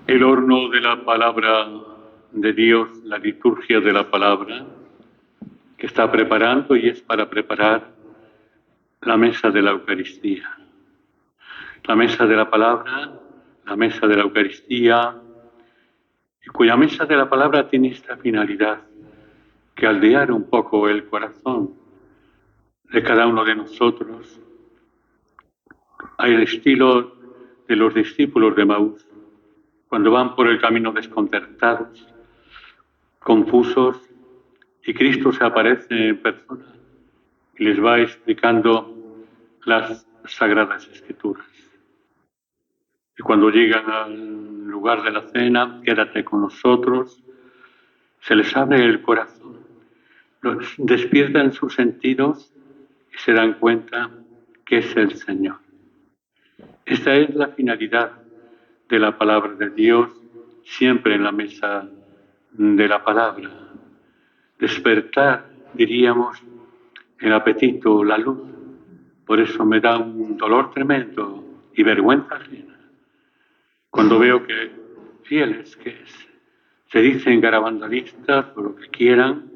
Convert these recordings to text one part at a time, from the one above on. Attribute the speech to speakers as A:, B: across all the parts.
A: El horno de la palabra de Dios, la liturgia de la palabra, que está preparando y es para preparar la mesa de la Eucaristía. La mesa de la palabra, la mesa de la Eucaristía, y cuya mesa de la palabra tiene esta finalidad, que aldear un poco el corazón de cada uno de nosotros, al estilo de los discípulos de Maús, cuando van por el camino desconcertados, confusos, y Cristo se aparece en persona y les va explicando las Sagradas Escrituras. Y cuando llegan al lugar de la cena, quédate con nosotros, se les abre el corazón, los despiertan sus sentidos y se dan cuenta que es el Señor. Esta es la finalidad de la palabra de Dios, siempre en la mesa de la palabra. Despertar, diríamos, el apetito, la luz. Por eso me da un dolor tremendo y vergüenza ajena cuando veo que fieles que se dicen garabandalistas o lo que quieran,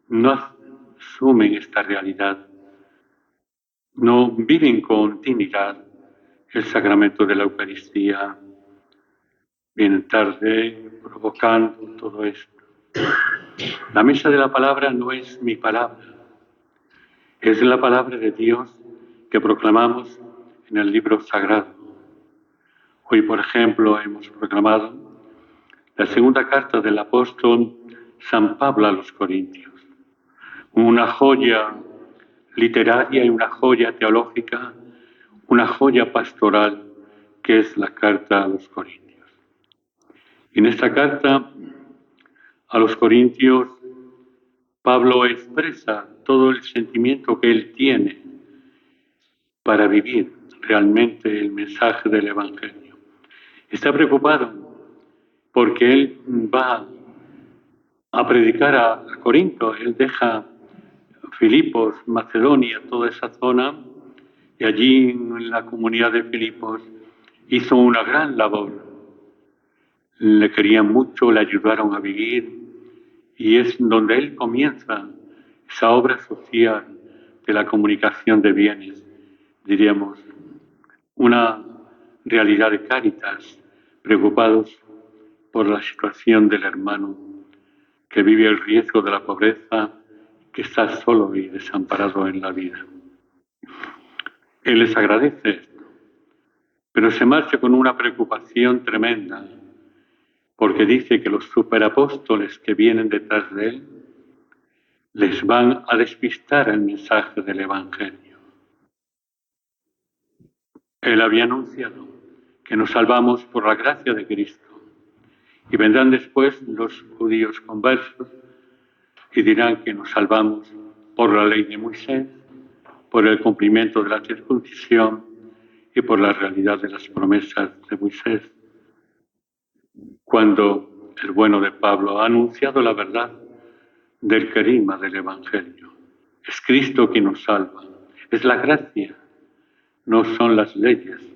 A: no asumen esta realidad, no viven con dignidad el sacramento de la Eucaristía. Vienen tarde, provocando todo esto. La mesa de la palabra no es mi palabra, es la palabra de Dios que proclamamos en el libro sagrado. Hoy, por ejemplo, hemos proclamado la segunda carta del apóstol San Pablo a los Corintios, una joya literaria y una joya teológica, una joya pastoral que es la carta a los Corintios. Y en esta carta a los Corintios, Pablo expresa todo el sentimiento que él tiene para vivir realmente el mensaje del Evangelio. Está preocupado porque él va a predicar a Corinto, él deja Filipos, Macedonia, toda esa zona, y allí en la comunidad de Filipos hizo una gran labor. Le querían mucho, le ayudaron a vivir, y es donde él comienza esa obra social de la comunicación de bienes, diríamos, una realidad de Cáritas, preocupados por la situación del hermano que vive el riesgo de la pobreza, que está solo y desamparado en la vida. Él les agradece esto, pero se marcha con una preocupación tremenda, porque dice que los superapóstoles que vienen detrás de él les van a despistar el mensaje del Evangelio. Él había anunciado que nos salvamos por la gracia de Cristo, y vendrán después los judíos conversos y dirán que nos salvamos por la ley de Moisés, por el cumplimiento de la circuncisión y por la realidad de las promesas de Moisés. Cuando el bueno de Pablo ha anunciado la verdad del querigma del Evangelio, es Cristo quien nos salva, es la gracia, no son las leyes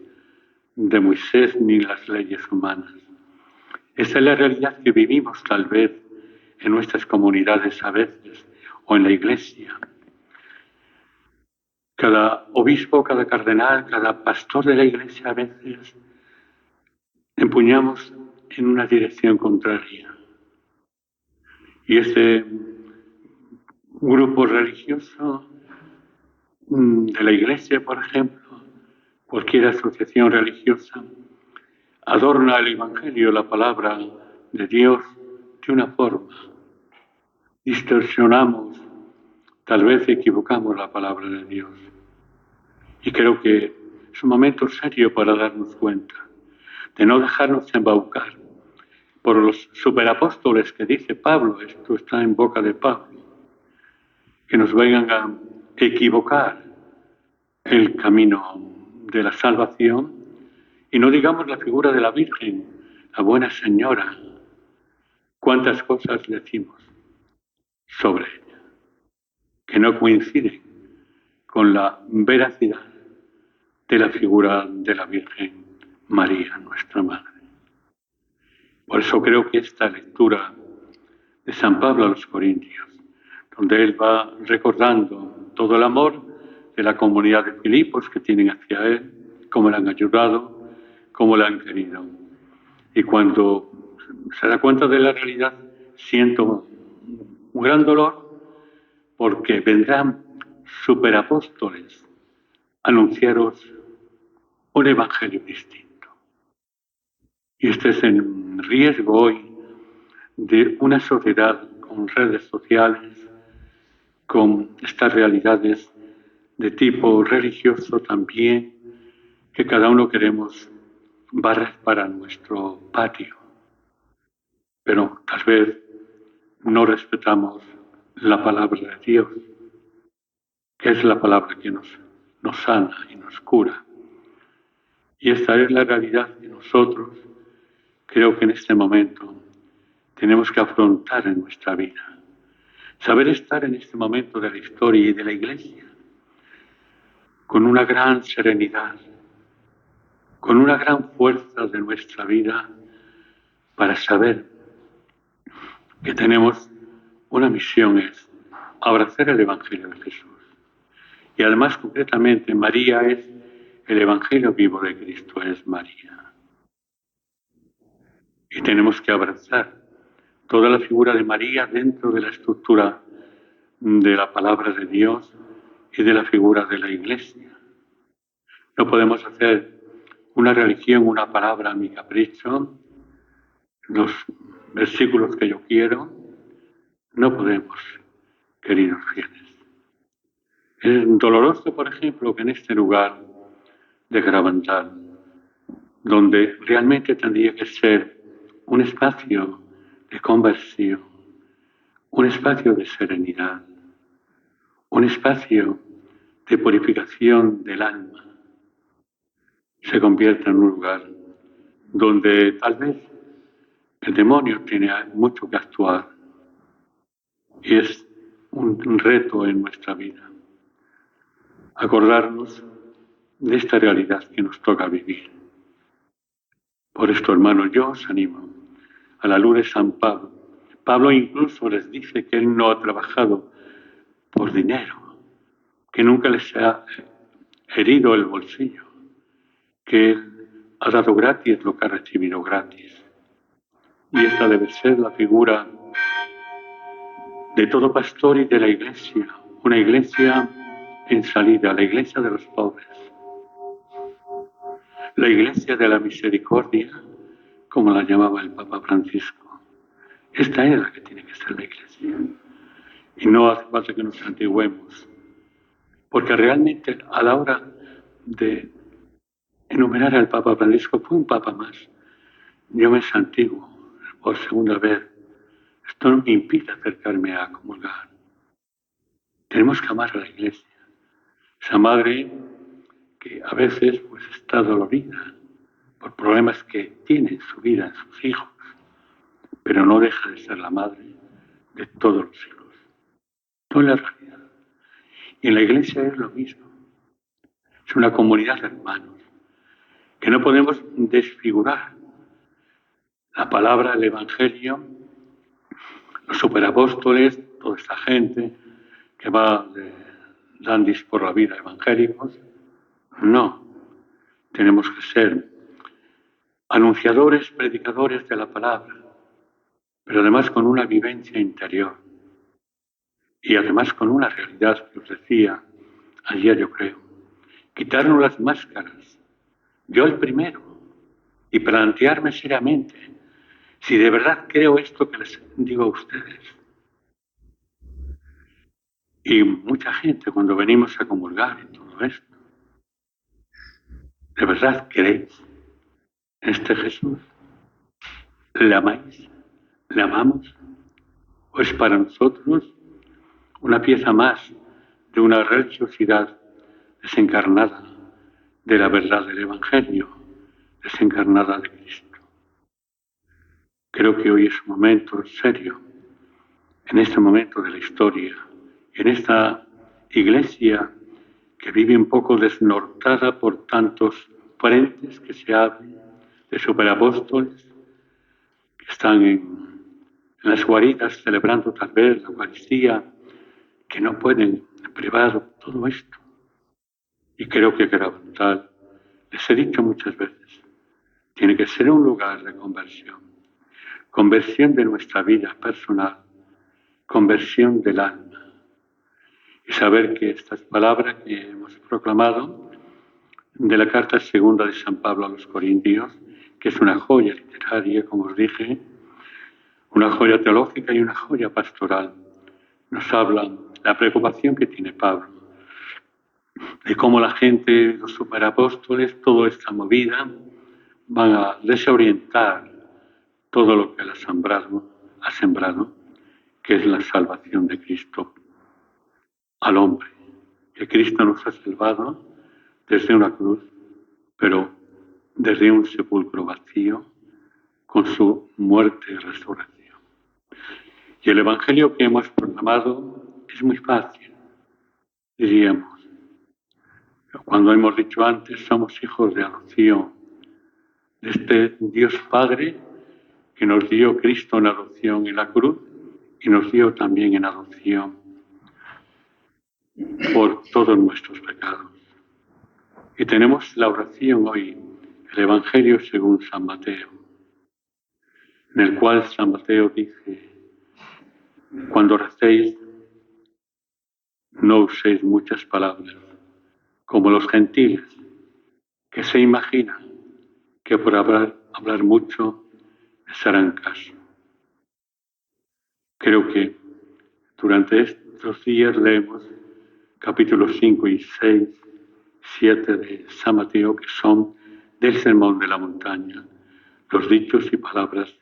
A: de Moisés ni las leyes humanas. Esa es la realidad que vivimos tal vez en nuestras comunidades a veces o en la Iglesia. Cada obispo, cada cardenal, cada pastor de la Iglesia a veces empuñamos en una dirección contraria. Y este grupo religioso de la Iglesia, por ejemplo, cualquier asociación religiosa, adorna el Evangelio, la palabra de Dios, de una forma. Distorsionamos, tal vez equivocamos la palabra de Dios. Y creo que es un momento serio para darnos cuenta de no dejarnos embaucar por los superapóstoles que dice Pablo, esto está en boca de Pablo, que nos vengan a equivocar el camino de la salvación, y no digamos la figura de la Virgen, la buena señora. ¿Cuántas cosas decimos sobre ella que no coinciden con la veracidad de la figura de la Virgen María, nuestra Madre. Por eso creo que esta lectura de San Pablo a los Corintios, donde él va recordando todo el amor de la comunidad de Filipos que tienen hacia él, cómo le han ayudado, cómo le han querido. Y cuando se da cuenta de la realidad, siento un gran dolor porque vendrán superapóstoles a anunciaros un evangelio distinto. Y este es en riesgo hoy de una sociedad con redes sociales, con estas realidades de tipo religioso también, que cada uno queremos barrer para nuestro patio. Pero tal vez no respetamos la palabra de Dios, que es la palabra que nos sana y nos cura. Y esta es la realidad que nosotros creo que en este momento tenemos que afrontar en nuestra vida. Saber estar en este momento de la historia y de la Iglesia con una gran serenidad, con una gran fuerza de nuestra vida para saber que tenemos una misión, es abrazar el Evangelio de Jesús. Y además, concretamente, María es el Evangelio vivo de Cristo, es María. Y tenemos que abrazar toda la figura de María dentro de la estructura de la palabra de Dios y de la figura de la Iglesia. No podemos hacer una religión, una palabra a mi capricho, los versículos que yo quiero. No podemos, queridos fieles. Es doloroso, por ejemplo, que en este lugar de Garabandal, donde realmente tendría que ser un espacio de conversión, un espacio de serenidad, un espacio de purificación del alma, se convierta en un lugar donde tal vez el demonio tiene mucho que actuar y es un reto en nuestra vida acordarnos de esta realidad que nos toca vivir. Por esto, hermanos, yo os animo a la luz de San Pablo. Pablo incluso les dice que él no ha trabajado por dinero, que nunca les ha herido el bolsillo, que él ha dado gratis lo que ha recibido gratis. Y esta debe ser la figura de todo pastor y de la Iglesia, una Iglesia en salida, la Iglesia de los pobres, la Iglesia de la misericordia, como la llamaba el Papa Francisco. Esta es la que tiene que ser la Iglesia. Y no hace falta que nos santigüemos, porque realmente a la hora de enumerar al Papa Francisco fue un Papa más. Yo me santiguo por segunda vez. Esto no me impide acercarme a comulgar. Tenemos que amar a la Iglesia. Esa madre que a veces pues está dolorida por problemas que tiene en su vida, en sus hijos, pero no deja de ser la madre de todos los hijos. No es la realidad. Y en la Iglesia es lo mismo. Es una comunidad de hermanos que no podemos desfigurar. La palabra, el Evangelio, los superapóstoles, toda esta gente que va de dandis por la vida evangélicos, no. Tenemos que ser anunciadores, predicadores de la palabra, pero además con una vivencia interior y además con una realidad que os decía ayer, yo creo. Quitarnos las máscaras, yo el primero, y plantearme seriamente si de verdad creo esto que les digo a ustedes. Y mucha gente cuando venimos a comulgar en todo esto, ¿de verdad queréis este Jesús? ¿Le amáis? ¿Le amamos? ¿O es para nosotros una pieza más de una religiosidad desencarnada de la verdad del Evangelio, desencarnada de Cristo? Creo que hoy es un momento serio, en este momento de la historia, en esta Iglesia que vive un poco desnortada por tantos frentes que se abren, de superapóstoles que están en las guaridas celebrando tal vez la Eucaristía, que no pueden privar todo esto. Y creo que Carabantal, les he dicho muchas veces, tiene que ser un lugar de conversión de nuestra vida personal, conversión del alma. Y saber que estas palabras que hemos proclamado de la carta segunda de San Pablo a los Corintios, que es una joya literaria, como os dije, una joya teológica y una joya pastoral, nos habla la preocupación que tiene Pablo, de cómo la gente, los superapóstoles, toda esta movida, van a desorientar todo lo que él ha sembrado, que es la salvación de Cristo al hombre. Que Cristo nos ha salvado desde una cruz, pero desde un sepulcro vacío, con su muerte y resurrección. Y el Evangelio que hemos proclamado es muy fácil, diríamos. Cuando hemos dicho antes, somos hijos de adopción de este Dios Padre que nos dio Cristo en adopción en la cruz y nos dio también en adopción por todos nuestros pecados. Y tenemos la oración hoy, el Evangelio según San Mateo, en el cual San Mateo dice: cuando recéis, no uséis muchas palabras, como los gentiles, que se imaginan que por hablar mucho les harán caso. Creo que durante estos días leemos capítulos 5 y 6, 7 de San Mateo, que son del Sermón de la Montaña, los dichos y palabras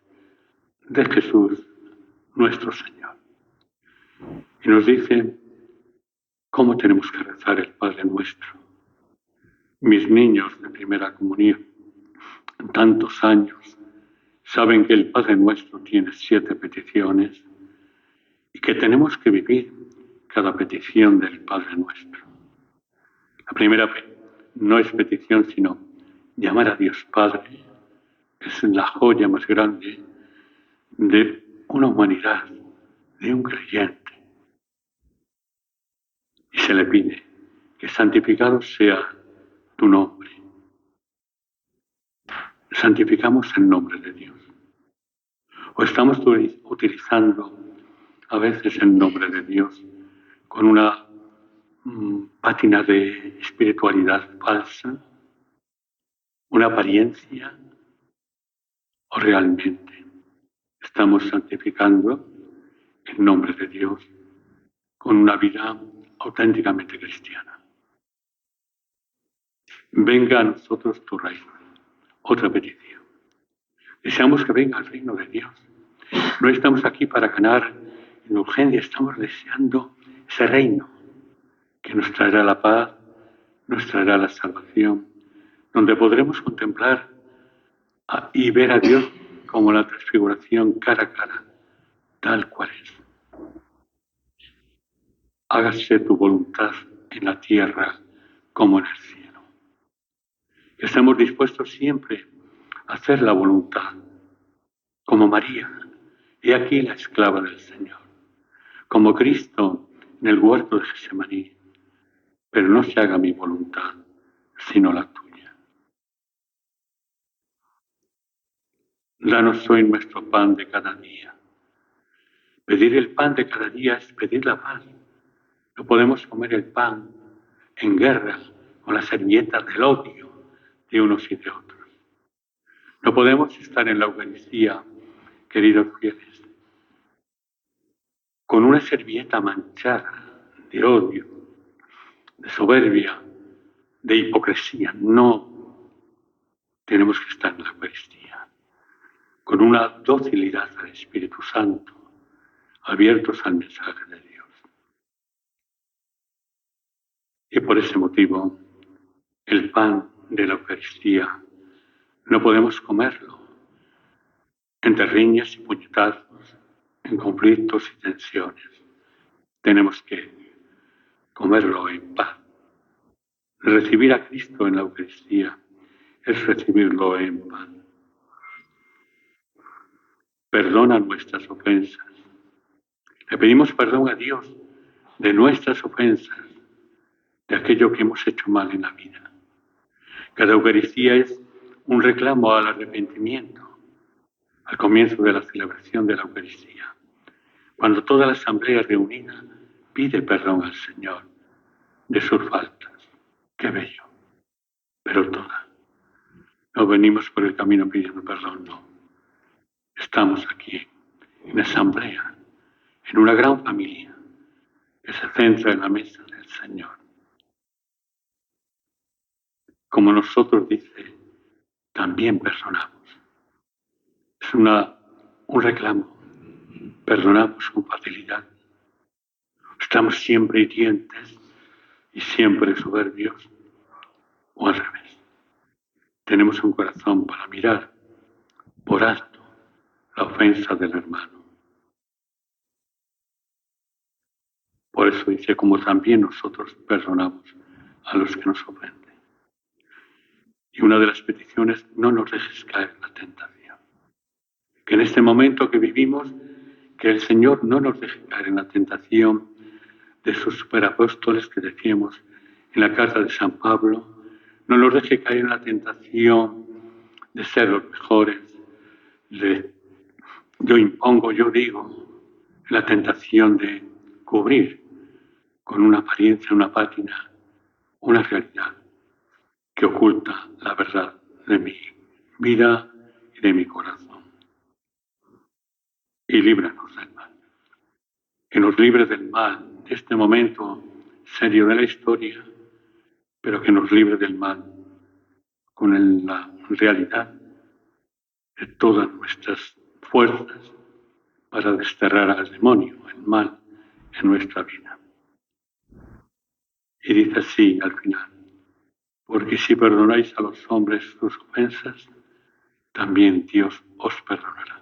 A: de Jesús, nuestro Señor. Y nos dice cómo tenemos que rezar el Padre Nuestro. Mis niños de primera comunión, tantos años, saben que el Padre Nuestro tiene 7 peticiones y que tenemos que vivir cada petición del Padre Nuestro. La primera no es petición, sino llamar a Dios Padre. Es la joya más grande de una humanidad, de un creyente. Y se le pide que santificado sea tu nombre. Santificamos el nombre de Dios. O estamos utilizando a veces el nombre de Dios con una pátina de espiritualidad falsa, una apariencia, o realmente estamos santificando el nombre de Dios con una vida auténticamente cristiana. Venga a nosotros tu reino. Otra petición. Deseamos que venga el reino de Dios. No estamos aquí para ganar en urgencia, estamos deseando ese reino que nos traerá la paz, nos traerá la salvación, donde podremos contemplar y ver a Dios como la transfiguración cara a cara, tal cual es. Hágase tu voluntad en la tierra como en el cielo. Estamos dispuestos siempre a hacer la voluntad, como María, he aquí la esclava del Señor, como Cristo en el huerto de Getsemaní, pero no se haga mi voluntad, sino la tuya. Danos hoy nuestro pan de cada día. Pedir el pan de cada día es pedir la paz. No podemos comer el pan en guerra con las servilletas del odio de unos y de otros. No podemos estar en la Eucaristía, queridos fieles, con una servilleta manchada de odio, de soberbia, de hipocresía. No, tenemos que estar en la Eucaristía con una docilidad al Espíritu Santo, abiertos al mensaje de Dios. Y por ese motivo, el pan de la Eucaristía no podemos comerlo entre riñas y puñetazos, en conflictos y tensiones. Tenemos que comerlo en paz, Recibir a Cristo en la Eucaristía es recibirlo en paz. Perdona nuestras ofensas. Le pedimos perdón a Dios de nuestras ofensas, de aquello que hemos hecho mal en la vida. Cada Eucaristía es un reclamo al arrepentimiento, al comienzo de la celebración de la Eucaristía, cuando toda la asamblea reunida pide perdón al Señor de sus faltas. ¡Qué bello! Pero toda. No venimos por el camino pidiendo perdón, no. Estamos aquí, en asamblea, en una gran familia que se centra en la mesa del Señor. Como nosotros dice, también perdonamos. Es un reclamo. Perdonamos con facilidad. Estamos siempre hirientes y siempre soberbios, o al revés. Tenemos un corazón para mirar por alto la ofensa del hermano. Por eso dice, como también nosotros perdonamos a los que nos ofenden. Y una de las peticiones, no nos dejes caer en la tentación. Que en este momento que vivimos, que el Señor no nos deje caer en la tentación de esos superapóstoles que decíamos en la carta de San Pablo, no nos deje caer en la tentación de ser los mejores, de yo impongo, yo digo, en la tentación de cubrir con una apariencia, una pátina, una realidad que oculta la verdad de mi vida y de mi corazón. Y líbranos del mal. Que nos libre del mal de este momento serio de la historia, pero que nos libre del mal con la realidad de todas nuestras fuerzas para desterrar al demonio, el mal, en nuestra vida. Y dice así al final, porque si perdonáis a los hombres sus ofensas, también Dios os perdonará.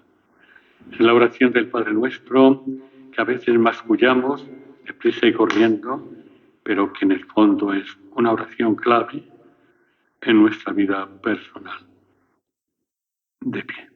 A: Es la oración del Padre Nuestro que a veces mascullamos deprisa y corriendo, pero que en el fondo es una oración clave en nuestra vida personal. De pie.